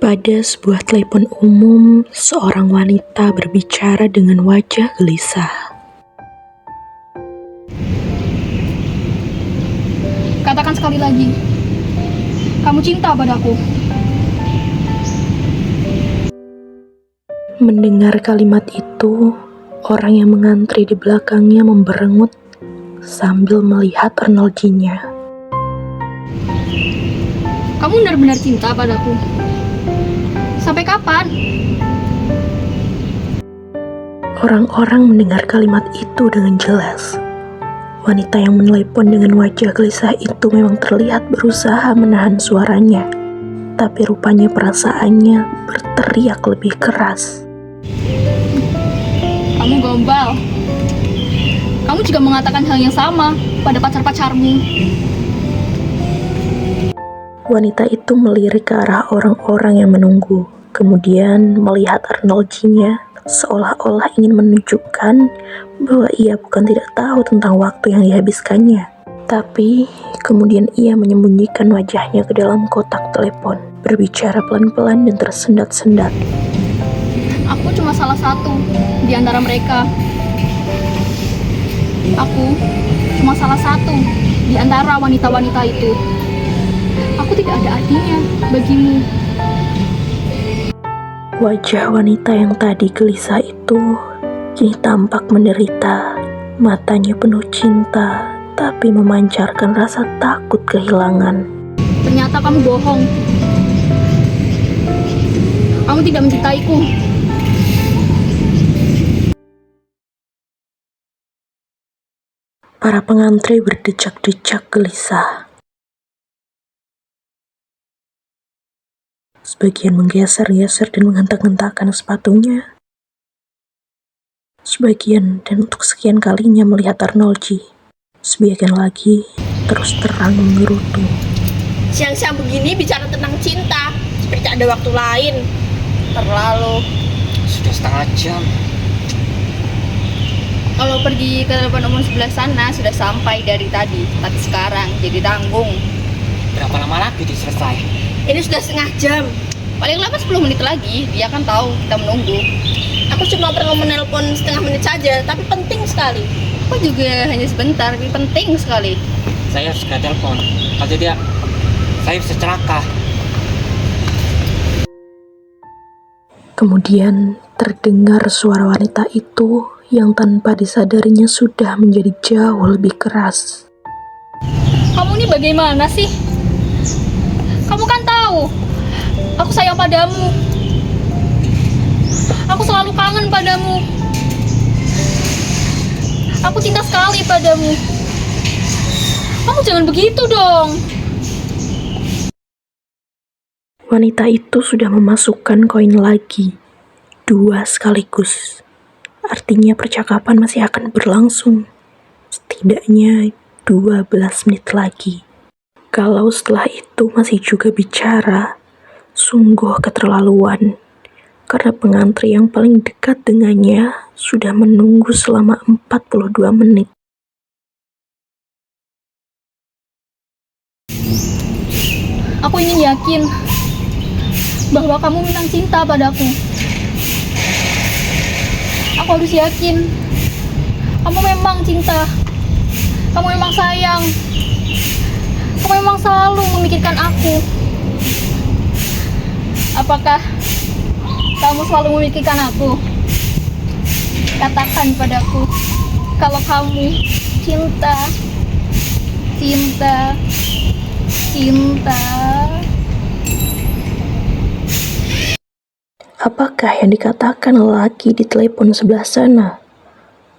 Pada sebuah telepon umum, seorang wanita berbicara dengan wajah gelisah. Katakan sekali lagi, kamu cinta padaku. Mendengar kalimat itu, orang yang mengantri di belakangnya memberengut sambil melihat teknologinya. Kamu benar-benar cinta padaku. Sampai kapan? Orang-orang mendengar kalimat itu dengan jelas. Wanita yang menelepon dengan wajah gelisah itu memang terlihat berusaha menahan suaranya, tapi rupanya perasaannya berteriak lebih keras. Kamu gombal. Kamu juga mengatakan hal yang sama pada pacar-pacarmu. Wanita itu melirik ke arah orang-orang yang menunggu, kemudian melihat teknologinya seolah-olah ingin menunjukkan bahwa ia bukan tidak tahu tentang waktu yang dihabiskannya. Tapi, kemudian ia menyembunyikan wajahnya ke dalam kotak telepon, berbicara pelan-pelan dan tersendat-sendat. Aku cuma salah satu di antara mereka. Aku cuma salah satu di antara wanita-wanita itu. Aku tidak ada artinya bagimu. Wajah wanita yang tadi gelisah itu kini tampak menderita. Matanya penuh cinta, tapi memancarkan rasa takut kehilangan. Ternyata kamu bohong. Kamu tidak mencintaiku. Para pengantri berdecak-decak gelisah. Sebagian menggeser-geser dan menghentak-hentakkan sepatunya. Sebagian dan untuk sekian kalinya melihat Arnoldi. Sebagian lagi terus terang mengerutu. Siang-siang begini bicara tentang cinta, seperti ada waktu lain. Terlalu. Sudah setengah jam. Kalau pergi ke telepon umum sebelah sana sudah sampai dari tadi, tapi sekarang jadi tanggung. Berapa lama lagi diselesai? Ini sudah setengah jam. Paling lama 10 menit lagi, dia kan tahu kita menunggu. Aku cuma perlu menelpon setengah menit saja, tapi penting sekali. Aku juga hanya sebentar, tapi penting sekali. Saya harus segera telepon. Kalau tidak, saya bisa celaka. Kemudian terdengar suara wanita itu yang tanpa disadarinya sudah menjadi jauh lebih keras. Kamu ini bagaimana sih? Kamu kan tahu, aku sayang padamu. Aku selalu kangen padamu. Aku cinta sekali padamu. Kamu jangan begitu dong. Wanita itu sudah memasukkan koin lagi, 2 sekaligus. Artinya percakapan masih akan berlangsung, setidaknya 12 menit lagi. Kalau setelah itu masih juga bicara, sungguh keterlaluan. Karena pengantri yang paling dekat dengannya sudah menunggu selama 42 menit. Aku ingin yakin bahwa kamu memang cinta padaku. Aku harus yakin kamu memang cinta. Kamu memang sayang. Kamu memang selalu memikirkan aku. Apakah kamu selalu memikirkan aku? Katakan padaku kalau kamu cinta, cinta, cinta. Apakah yang dikatakan lelaki di telepon sebelah sana?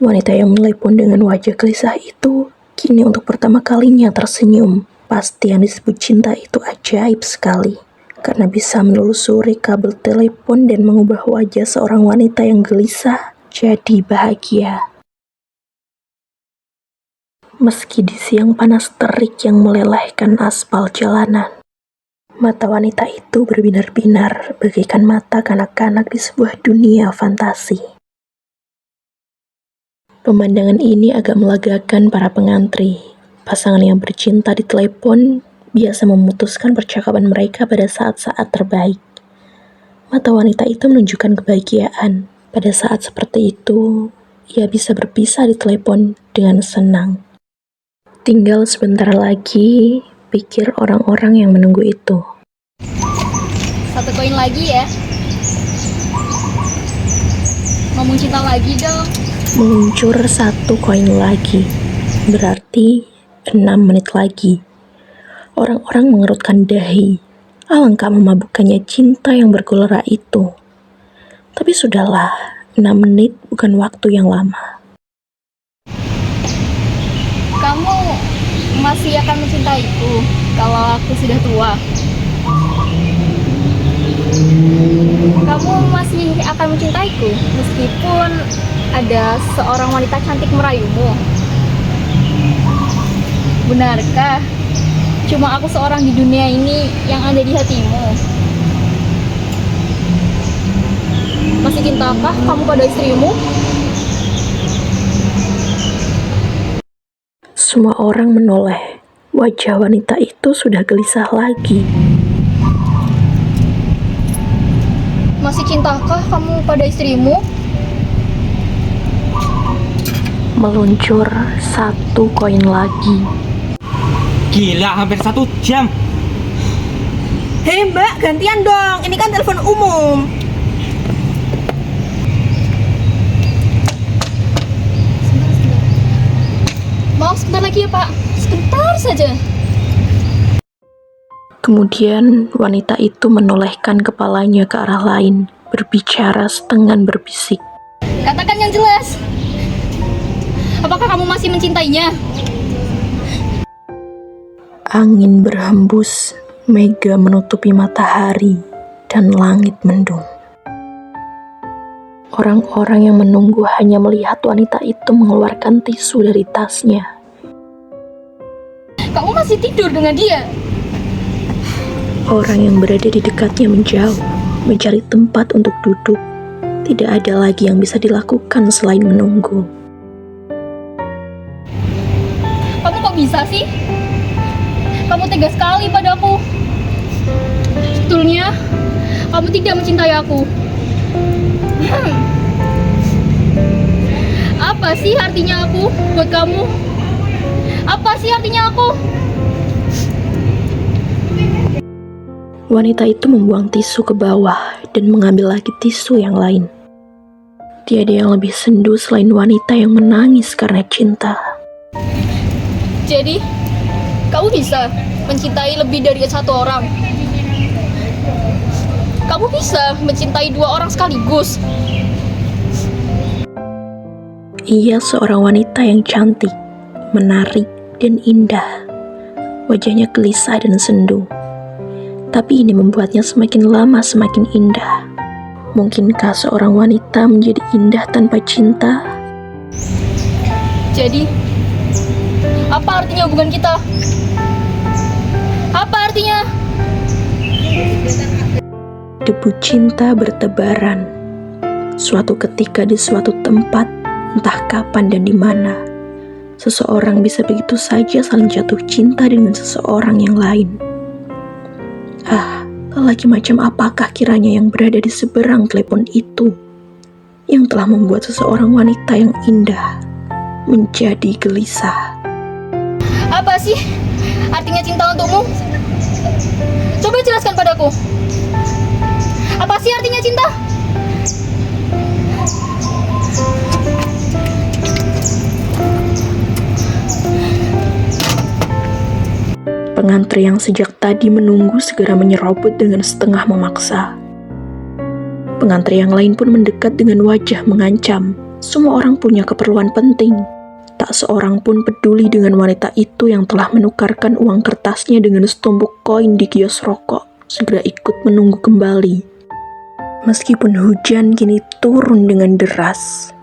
Wanita yang menelepon dengan wajah gelisah itu kini untuk pertama kalinya tersenyum. Pasti yang disebut cinta itu ajaib sekali, karena bisa menelusuri kabel telepon dan mengubah wajah seorang wanita yang gelisah jadi bahagia. Meski di siang panas terik yang melelehkan aspal jalanan, mata wanita itu berbinar-binar bagaikan mata kanak-kanak di sebuah dunia fantasi. Pemandangan ini agak melegakan para pengantri. Pasangan yang bercinta di telepon biasa memutuskan percakapan mereka pada saat-saat terbaik. Mata wanita itu menunjukkan kebahagiaan. Pada saat seperti itu, ia bisa berpisah di telepon dengan senang. Tinggal sebentar lagi, pikir orang-orang yang menunggu itu. 1 koin lagi ya. Ngomong cinta lagi dong. Meluncur 1 koin lagi, berarti 6 menit lagi. Orang-orang mengerutkan dahi. Alangkah memabukkannya cinta yang bergelora itu. Tapi sudahlah, 6 menit bukan waktu yang lama. Kamu masih akan mencintaiku kalau aku sudah tua. Kamu masih akan mencintaiku meskipun ada seorang wanita cantik merayumu. Benarkah cuma aku seorang di dunia ini yang ada di hatimu? Masih cintakah kamu pada istrimu? Semua orang menoleh. Wajah wanita itu sudah gelisah lagi. Masih cintakah kamu pada istrimu? Meluncur 1 koin lagi. Gila, hampir 1 jam. Hei mbak, gantian dong. Ini kan telepon umum. Maaf, sebentar lagi ya Pak. Sebentar saja. Kemudian wanita itu menolehkan kepalanya ke arah lain, berbicara setengah berbisik. Katakan yang jelas. Apakah kamu masih mencintainya? Angin berhembus, mega menutupi matahari, dan langit mendung. Orang-orang yang menunggu hanya melihat wanita itu mengeluarkan tisu dari tasnya. Kamu masih tidur dengan dia? Orang yang berada di dekatnya menjauh, mencari tempat untuk duduk. Tidak ada lagi yang bisa dilakukan selain menunggu. Kamu kok bisa sih? Kamu tega sekali padaku. Sebetulnya, kamu tidak mencintai aku. Apa sih artinya aku buat kamu? Apa sih artinya aku? Wanita itu membuang tisu ke bawah dan mengambil lagi tisu yang lain. Tiada yang lebih sendu selain wanita yang menangis karena cinta. Jadi, kamu bisa mencintai lebih dari 1 orang. Kamu bisa mencintai 2 orang sekaligus. Ia seorang wanita yang cantik, menarik, dan indah. Wajahnya gelisah dan sendu. Tapi ini membuatnya semakin lama semakin indah. Mungkinkah seorang wanita menjadi indah tanpa cinta? Jadi, apa artinya hubungan kita? Apa artinya? Debu cinta bertebaran. Suatu ketika di suatu tempat, entah kapan dan di mana, seseorang bisa begitu saja saling jatuh cinta dengan seseorang yang lain. Lelaki macam apakah kiranya yang berada di seberang telepon itu, yang telah membuat seseorang wanita yang indah menjadi gelisah? Apa sih artinya cinta untukmu? Coba jelaskan padaku. Apa sih artinya cinta? Pengantri yang sejak tadi menunggu segera menyerobot dengan setengah memaksa. Pengantri yang lain pun mendekat dengan wajah mengancam. Semua orang punya keperluan penting. Tak seorang pun peduli dengan wanita itu yang telah menukarkan uang kertasnya dengan setumpuk koin di kios rokok. Segera ikut menunggu kembali. Meskipun hujan kini turun dengan deras,